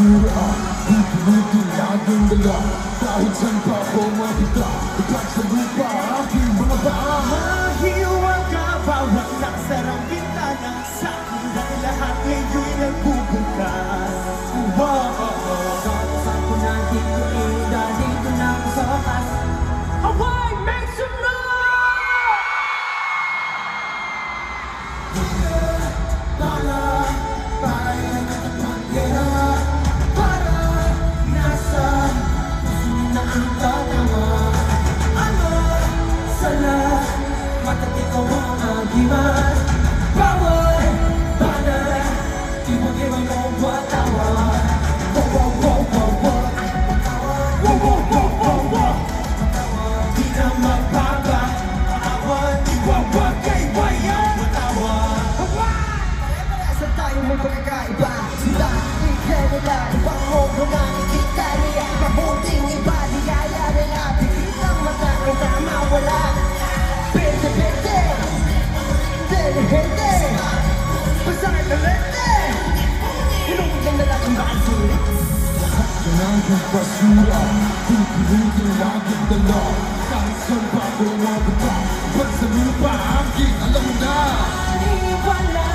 basura. Buti-buti laging dala, kahit saan pa pumapita. Ikat sa lupa, aking mga paa. Mahiwag ka, bawat laksar ang bintana. Sa akin ang lahat ngayon'y nagbubukas. Saan ko na dito dito na ako sa wakas. Hawaii, make some noise! Tala, tayo nagtatanggera. Para nasa puso na ang tatama. Ano, sala, matati ko ang agiman. Bawal, banal, ibang-ibang mo batawa. Di na magpapaawan, iwawag kay bayan. Pare-parehas tayo may pagkakaiba. Sila, ikay nila, ibang mo mga nakita niya. Mabuting iba, ligaya nila. Biglang matangin na mawala. Pente-pente, dele-hente, basahin na lente. Inungin na lang ang bakasulit. Nanging basura, buti-buti laging dala, kahit saan pa pumapita. Ikat sa lupa, aking alam na. Iwala